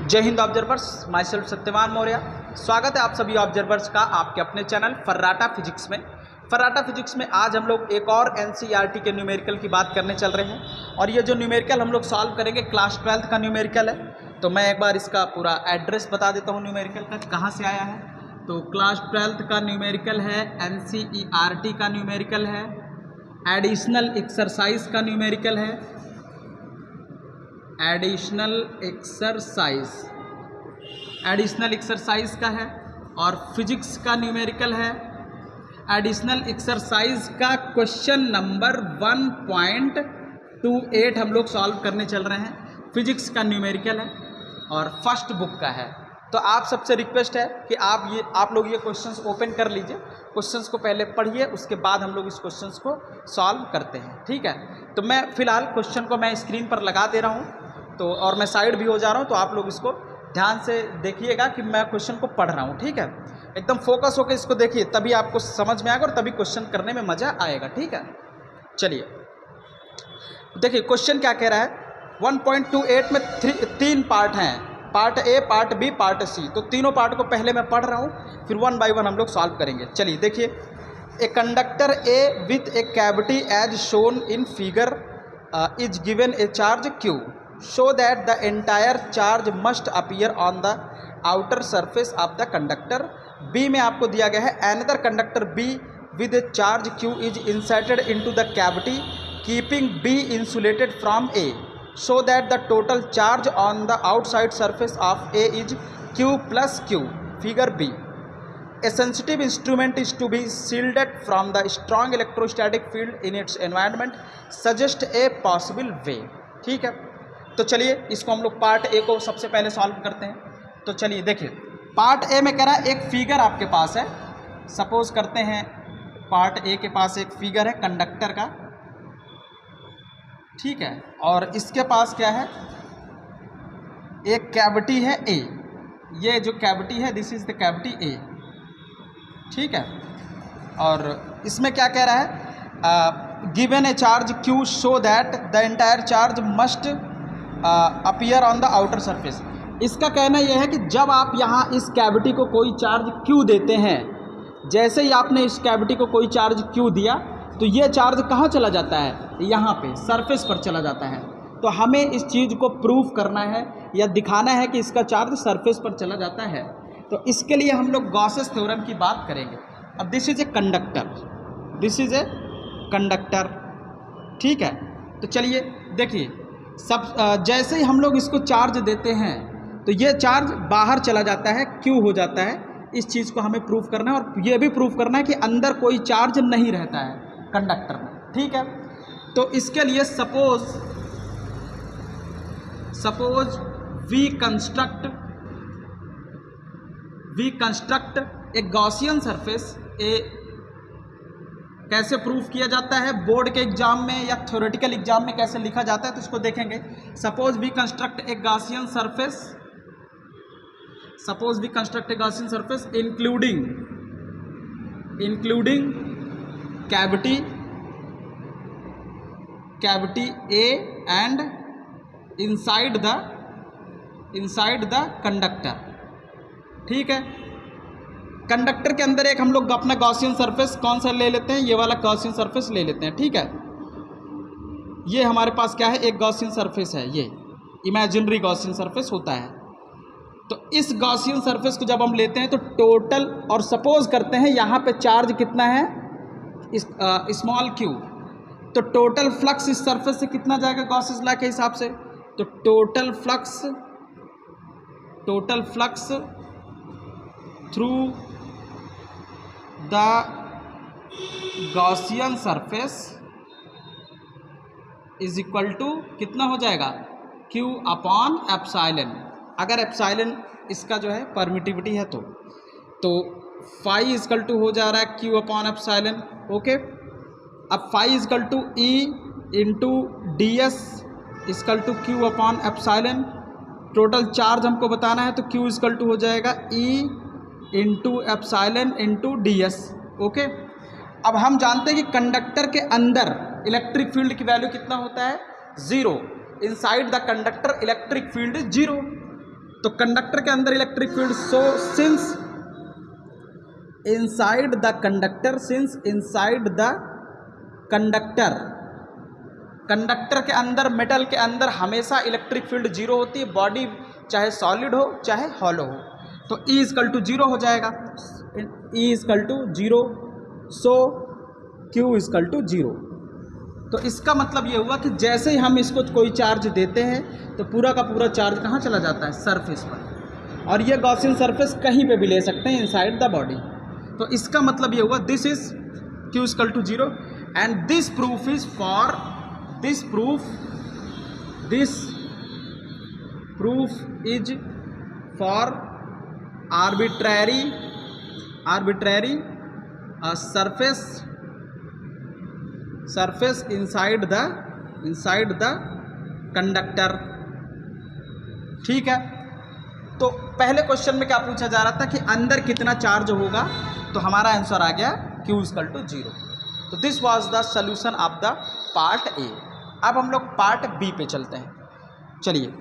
जय Hind observers, my self Satyavan Maurya. स्वागत है आप सभी ऑब्जर्वर्स का आपके अपने चैनल फर्राटा फिजिक्स में। फर्राटा फिजिक्स में आज हम लोग एक और एनसीईआरटी के न्यूमेरिकल की बात करने चल रहे हैं और ये जो न्यूमेरिकल हम लोग सॉल्व करेंगे क्लास 12th का न्यूमेरिकल है। तो मैं एक बार इसका पूरा एड्रेस बता देता हूँ न्यूमेरिकल का कहाँ से आया है। तो क्लास 12th का न्यूमेरिकल है, एनसीईआरटी का न्यूमेरिकल है, एडिशनल एक्सरसाइज का न्यूमेरिकल है, एडिशनल एक्सरसाइज का है और फिजिक्स का न्यूमेरिकल है। एडिशनल एक्सरसाइज का क्वेश्चन नंबर 1.28 हम लोग सॉल्व करने चल रहे हैं। फिजिक्स का न्यूमेरिकल है और फर्स्ट बुक का है। तो आप सबसे रिक्वेस्ट है कि आप लोग ये क्वेश्चंस ओपन कर लीजिए, क्वेश्चंस को पहले पढ़िए, उसके बाद हम लोग इस क्वेश्चंस को सॉल्व करते हैं, ठीक है। तो मैं फिलहाल क्वेश्चन को मैं स्क्रीन पर लगा दे रहा हूँ तो और मैं साइड भी हो जा रहा हूँ, तो आप लोग इसको ध्यान से देखिएगा कि मैं क्वेश्चन को पढ़ रहा हूँ, ठीक है। एकदम फोकस होकर इसको देखिए, तभी आपको समझ में आएगा और तभी क्वेश्चन करने में मज़ा आएगा, ठीक है। चलिए देखिए क्वेश्चन क्या कह रहा है। 1.28 में तीन पार्ट हैं, part A, part B, part C. तो तीनों पार्ट को पहले मैं पढ़ रहा हूँ, फिर 1 by 1 हम लोग सॉल्व करेंगे। चलिए देखिए, a conductor a with a cavity as shown in figure is given a charge Q, show that the entire charge must appear on the outer surface of the conductor. B में आपको दिया गया है another conductor B with a charge Q is inserted into the cavity keeping B insulated from A, so that the total charge on the outside surface of A is Q plus Q. Figure B. A sensitive instrument is to be shielded from the strong electrostatic field in its environment. Suggest a possible way. ठीक है, तो चलिए इसको हम लोग part A को सबसे पहले सॉल्व करते हैं। तो चलिए देखिए, पार्ट ए में कह रहा है एक फिगर आपके पास है। सपोज करते हैं पार्ट ए के पास एक फिगर है कंडक्टर का, ठीक है, और इसके पास क्या है, एक कैविटी है ए। ये जो कैविटी है दिस इज द कैविटी ए, ठीक है। और इसमें क्या कह रहा है, given a charge Q show that the entire charge must appear on the outer surface. इसका कहना यह है कि जब आप यहाँ इस कैविटी को कोई चार्ज क्यू देते हैं, जैसे ही आपने इस कैविटी को कोई चार्ज क्यू दिया तो ये चार्ज कहाँ चला जाता है, यहाँ पे सरफेस पर चला जाता है। तो हमें इस चीज़ को प्रूफ करना है या दिखाना है कि इसका चार्ज सरफेस पर चला जाता है। तो इसके लिए हम लोग गॉसेस थ्योरम की बात करेंगे। अब this is a conductor, this is a conductor, ठीक है। तो चलिए देखिए, जैसे ही हम लोग इसको चार्ज देते हैं तो ये चार्ज बाहर चला जाता है, क्यू हो जाता है। इस चीज़ को हमें प्रूफ करना है और ये भी प्रूफ करना है कि अंदर कोई चार्ज नहीं रहता है कंडक्टर में, ठीक है। तो इसके लिए suppose we construct a Gaussian surface A. कैसे प्रूफ किया जाता है, बोर्ड के एग्जाम में या थ्योरेटिकल एग्जाम में कैसे लिखा जाता है, तो इसको देखेंगे। Suppose we construct a Gaussian surface including cavity A and inside the conductor, ठीक है। कंडक्टर के अंदर एक हम लोग अपना गॉसियन सरफेस कौन सा ले लेते हैं, ये वाला गॉसियन सरफेस ले लेते हैं, ठीक है। ये हमारे पास क्या है, एक गॉसियन सरफेस है, ये इमेजिनरी गॉसियन सरफेस होता है। तो इस गॉसियन सरफेस को जब हम लेते हैं तो टोटल, और सपोज करते हैं यहाँ पे चार्ज कितना है, स्मॉल क्यू, तो टोटल फ्लक्स इस सरफेस से कितना जाएगा गॉसियन लॉ के हिसाब से, तो total flux through the Gaussian surface is equal to कितना हो जाएगा, Q अपॉन एप्सिलॉन। अगर एप्सिलॉन इसका जो है परमिटिविटी है तो फाई इजकल टू हो जा रहा है Q अपॉन एप्सिलॉन, ओके। अब phi equal to E into d s equal to Q upon epsilon. Total charge हमको बताना है तो Q इजकल टू हो जाएगा E into epsilon into d S, okay. अब हम जानते हैं कि कंडक्टर के अंदर इलेक्ट्रिक फील्ड की वैल्यू कितना होता है, 0। Inside the conductor electric field is 0। तो कंडक्टर के अंदर electric field, so since inside the conductor, since inside the conductor, conductor के अंदर, मेटल के अंदर हमेशा इलेक्ट्रिक फील्ड 0 होती है, बॉडी चाहे सॉलिड हो चाहे हॉलो हो। तो E = 0 हो जाएगा, E = 0, सो Q = 0। तो इसका मतलब ये हुआ कि जैसे ही हम इसको कोई चार्ज देते हैं तो पूरा का पूरा चार्ज कहाँ चला जाता है, सरफेस पर। और ये गॉसियन सरफेस कहीं पे भी ले सकते हैं इनसाइड द बॉडी। तो इसका मतलब ये हुआ this is Q = 0 and this proof is for, this proof is for arbitrary surface inside the conductor. ठीक है, तो पहले क्वेश्चन में क्या पूछा जा रहा था कि अंदर कितना चार्ज होगा, तो हमारा आंसर आ गया Q = 0। तो this was the solution of the part A. अब हम लोग पार्ट बी पे चलते हैं। चलिए,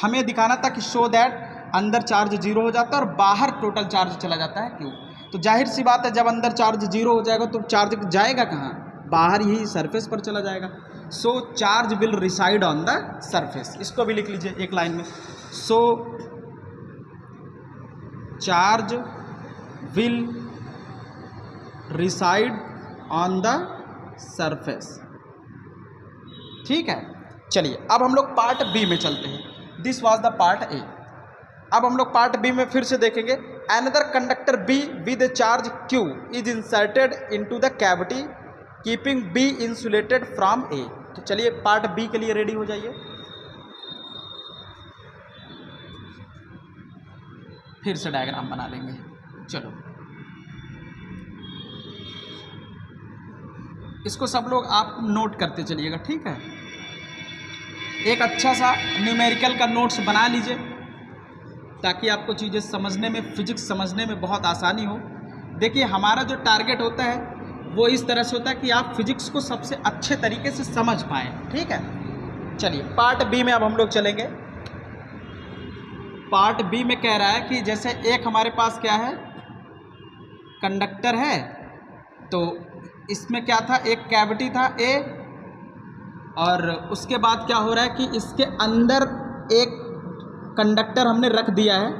हमें दिखाना था कि शो दैट अंदर चार्ज 0 हो जाता है और बाहर टोटल चार्ज चला जाता है Q। तो जाहिर सी बात है, जब अंदर चार्ज 0 हो जाएगा तो चार्ज जाएगा कहाँ, बाहर ही सरफेस पर चला जाएगा। So charge will reside on the surface. इसको भी लिख लीजिए एक लाइन में, so charge will reside on the surface. ठीक है, चलिए अब हम लोग पार्ट बी में चलते हैं। This was the part A. अब हम लोग पार्ट बी में फिर से देखेंगे। Another conductor B with a charge Q is inserted into the cavity keeping B insulated from A. तो चलिए पार्ट बी के लिए रेडी हो जाइए। फिर से डायग्राम बना लेंगे। चलो, इसको सब लोग आप नोट करते चलिएगा, ठीक है। एक अच्छा सा न्यूमेरिकल का नोट्स बना लीजिए ताकि आपको चीज़ें समझने में, फिजिक्स समझने में बहुत आसानी हो। देखिए, हमारा जो टारगेट होता है वो इस तरह से होता है कि आप फिजिक्स को सबसे अच्छे तरीके से समझ पाएँ, ठीक है। चलिए पार्ट बी में अब हम लोग चलेंगे। पार्ट बी में कह रहा है कि जैसे एक हमारे पास क्या है, कंडक्टर है, तो इसमें क्या था, एक कैविटी था ए, और उसके बाद क्या हो रहा है कि इसके अंदर एक कंडक्टर हमने रख दिया है,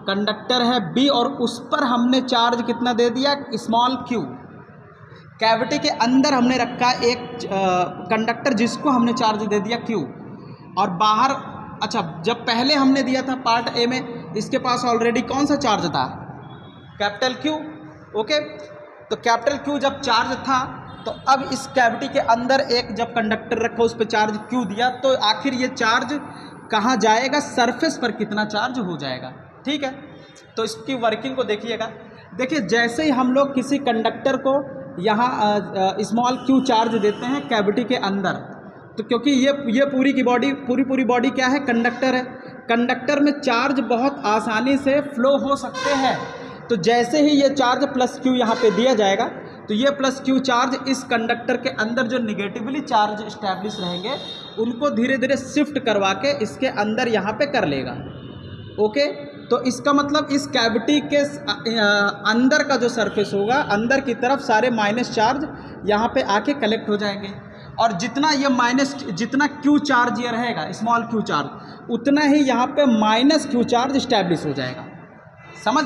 कंडक्टर है बी, और उस पर हमने चार्ज कितना दे दिया, स्मॉल q। कैविटी के अंदर हमने रखा एक कंडक्टर जिसको हमने चार्ज दे दिया q, और बाहर, अच्छा, जब पहले हमने दिया था पार्ट ए में, इसके पास ऑलरेडी कौन सा चार्ज था, कैपिटल Q। ओके, तो कैपिटल Q जब चार्ज था, तो अब इस कैविटी के अंदर एक जब कंडक्टर रखा, उस पर चार्ज Q दिया, तो आखिर ये चार्ज कहाँ जाएगा, सरफेस पर कितना चार्ज हो जाएगा, ठीक है। तो इसकी वर्किंग को देखिएगा। देखिए, जैसे ही हम लोग किसी कंडक्टर को यहाँ स्मॉल q चार्ज देते हैं कैविटी के अंदर, तो क्योंकि ये पूरी की बॉडी, पूरी बॉडी क्या है, कंडक्टर है। कंडक्टर में चार्ज बहुत आसानी से फ्लो हो सकते हैं। तो जैसे ही ये चार्ज प्लस q यहाँ पे दिया जाएगा, तो ये प्लस q चार्ज इस कंडक्टर के अंदर जो निगेटिवली चार्ज इस्टेब्लिश रहेंगे, उनको धीरे धीरे शिफ्ट करवा के इसके अंदर यहाँ पे कर लेगा। ओके, तो इसका मतलब इस कैविटी के अंदर का जो सरफेस होगा, अंदर की तरफ सारे माइनस चार्ज यहाँ पे आके कलेक्ट हो जाएंगे, और जितना q चार्ज ये रहेगा, स्मॉल q चार्ज, उतना ही यहाँ पे माइनस q चार्ज इस्टेब्लिश हो जाएगा। समझ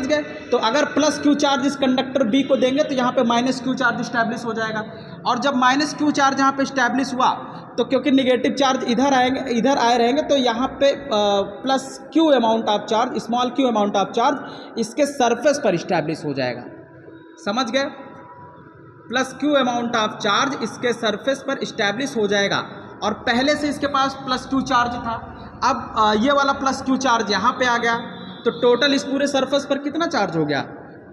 गए। तो अगर प्लस q चार्ज इस कंडक्टर B को देंगे तो यहाँ पे माइनस q चार्ज इस्टेब्लिश हो जाएगा, और जब माइनस q चार्ज यहाँ पे इस्टेब्लिश हुआ, तो क्योंकि निगेटिव चार्ज इधर आए रहेंगे, तो यहाँ पे plus q amount of charge, small q amount of charge इसके सरफेस पर इस्टेब्लिश हो जाएगा। समझ गए, plus q amount of charge इसके सरफेस पर इस्टेब्लिश हो जाएगा, और पहले से इसके पास प्लस q चार्ज था। अब ये वाला प्लस q चार्ज यहाँ पे आ गया, तो टोटल इस पूरे सरफेस पर कितना चार्ज हो गया,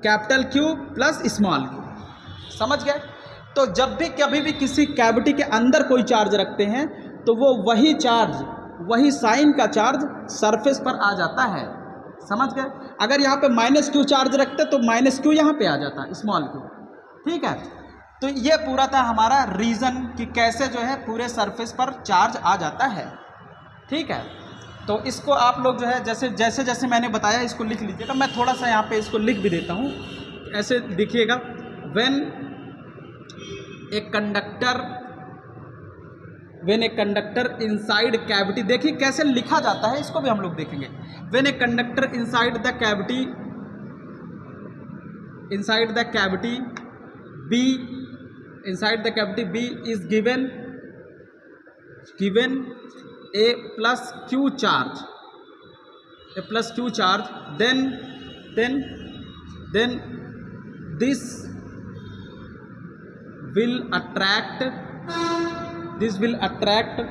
capital Q plus small q। समझ गए। तो जब भी कभी भी किसी कैविटी के अंदर कोई चार्ज रखते हैं, तो वो वही चार्ज, वही साइन का चार्ज सरफेस पर आ जाता है। समझ गए। अगर यहाँ पे माइनस q चार्ज रखते तो माइनस q यहाँ पे आ जाता, स्मॉल q, ठीक है। तो ये पूरा था हमारा रीज़न कि कैसे जो है पूरे सरफेस पर चार्ज आ जाता है। ठीक है, तो इसको आप लोग जो है जैसे जैसे जैसे मैंने बताया इसको लिख लीजिएगा। मैं थोड़ा सा यहाँ पे इसको लिख भी देता हूँ, ऐसे देखिएगा। When a conductor inside cavity, देखिए कैसे लिखा जाता है, इसको भी हम लोग देखेंगे। When a conductor inside the cavity B is given a plus q charge, then this will attract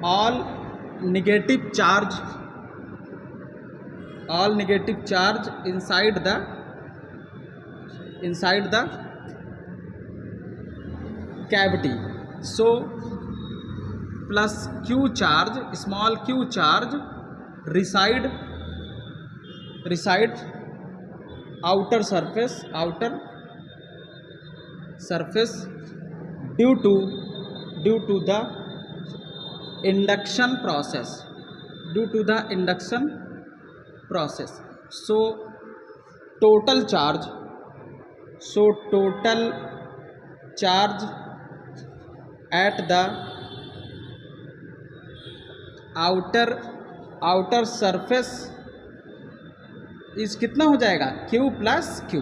all negative charge inside the cavity. So plus q charge, small q charge reside outer surface due to the induction process. So total charge at the outer surface इस कितना हो जाएगा, Q plus Q।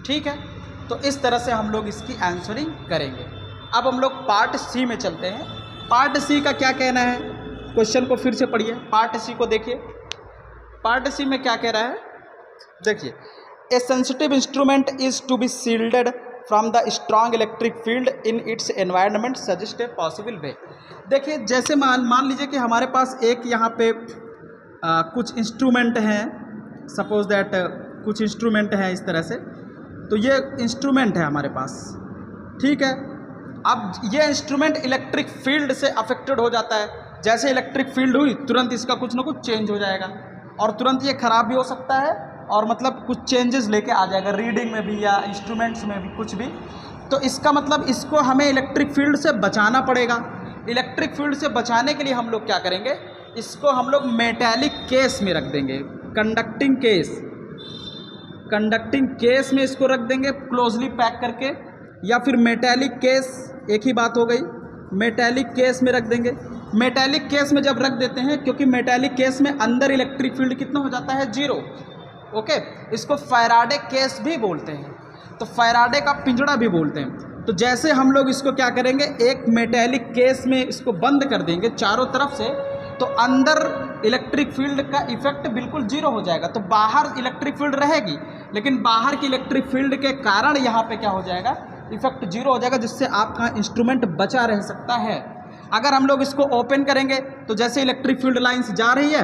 ठीक है, तो इस तरह से हम लोग इसकी आंसरिंग करेंगे। अब हम लोग पार्ट सी में चलते हैं। पार्ट सी का क्या कहना है, क्वेश्चन को फिर से पढ़िए, पार्ट सी को देखिए। पार्ट सी में क्या कह रहा है, देखिए, a sensitive instrument is to be shielded from the strong electric field in its environment, suggest a possible way. देखिए जैसे मान लीजिए कि हमारे पास एक यहाँ पे कुछ इंस्ट्रूमेंट हैं, सपोज दैट कुछ इंस्ट्रूमेंट हैं इस तरह से, तो ये इंस्ट्रूमेंट है हमारे पास। ठीक है, अब ये इंस्ट्रूमेंट इलेक्ट्रिक फील्ड से अफेक्टेड हो जाता है। जैसे इलेक्ट्रिक फील्ड हुई तुरंत इसका कुछ ना कुछ चेंज हो जाएगा और तुरंत ये ख़राब भी हो सकता है और मतलब कुछ चेंजेस लेके आ जाएगा रीडिंग में भी या इंस्ट्रूमेंट्स में भी कुछ भी। तो इसका मतलब इसको हमें इलेक्ट्रिक फील्ड से बचाना पड़ेगा। इलेक्ट्रिक फील्ड से बचाने के लिए हम लोग क्या करेंगे, इसको हम लोग मेटालिक केस में रख देंगे, कंडक्टिंग केस में इसको रख देंगे क्लोजली पैक करके, या फिर मेटालिक केस, एक ही बात हो गई, मेटालिक केस में रख देंगे। मेटालिक केस में जब रख देते हैं, क्योंकि मेटालिक केस में अंदर इलेक्ट्रिक फील्ड कितना हो जाता है, 0। ओके, इसको फैराडे केस भी बोलते हैं, तो फैराडे का पिंजड़ा भी बोलते हैं। तो जैसे हम लोग इसको क्या करेंगे, एक मेटालिक केस में इसको बंद कर देंगे चारों तरफ से, तो अंदर इलेक्ट्रिक फील्ड का इफेक्ट बिल्कुल 0 हो जाएगा। तो बाहर इलेक्ट्रिक फील्ड रहेगी, लेकिन बाहर की इलेक्ट्रिक फील्ड के कारण यहाँ पे क्या हो जाएगा, इफेक्ट 0 हो जाएगा, जिससे आपका इंस्ट्रूमेंट बचा रह सकता है। अगर हम लोग इसको ओपन करेंगे तो जैसे इलेक्ट्रिक फील्ड लाइंस जा रही है,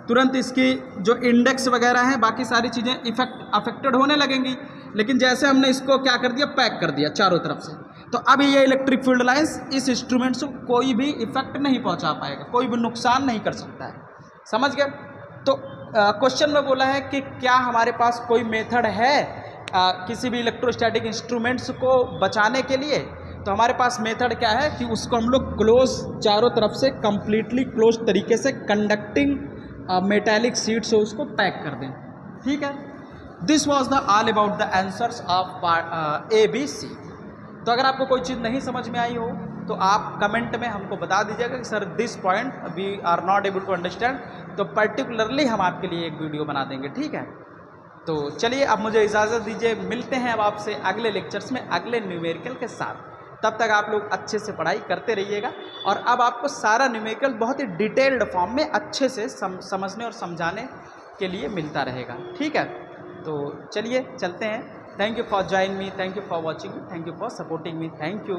तुरंत इसकी जो इंडेक्स वगैरह हैं, बाकी सारी चीज़ें अफेक्टेड होने लगेंगी। लेकिन जैसे हमने इसको क्या कर दिया, पैक कर दिया चारों तरफ से, तो अब ये इलेक्ट्रिक फील्ड लाइंस इस इंस्ट्रूमेंट से कोई भी इफेक्ट नहीं पहुंचा पाएगा, कोई भी नुकसान नहीं कर सकता है। समझ गए? तो क्वेश्चन में बोला है कि क्या हमारे पास कोई मेथड है किसी भी इलेक्ट्रोस्टैटिक इंस्ट्रूमेंट्स को बचाने के लिए। तो हमारे पास मेथड क्या है कि उसको हम लोग क्लोज, चारों तरफ से कंप्लीटली क्लोज तरीके से कंडक्टिंग मेटालिक शीट से उसको पैक कर दें। ठीक है, this was the all about the answers of ABC। तो अगर आपको कोई चीज़ नहीं समझ में आई हो तो आप कमेंट में हमको बता दीजिएगा कि sir this point we are not able to understand, तो पर्टिकुलरली हम आपके लिए एक वीडियो बना देंगे। ठीक है, तो चलिए अब मुझे इजाज़त दीजिए, मिलते हैं अब आपसे अगले लेक्चर्स में अगले न्यूमेरिकल के साथ। तब तक आप लोग अच्छे से पढ़ाई करते रहिएगा, और अब आपको सारा न्यूमेरिकल बहुत ही डिटेल्ड फॉर्म में अच्छे से समझने और समझाने के लिए मिलता रहेगा। ठीक है, तो चलिए चलते हैं। Thank you for joining me, thank you for watching me, thank you for supporting me, thank you.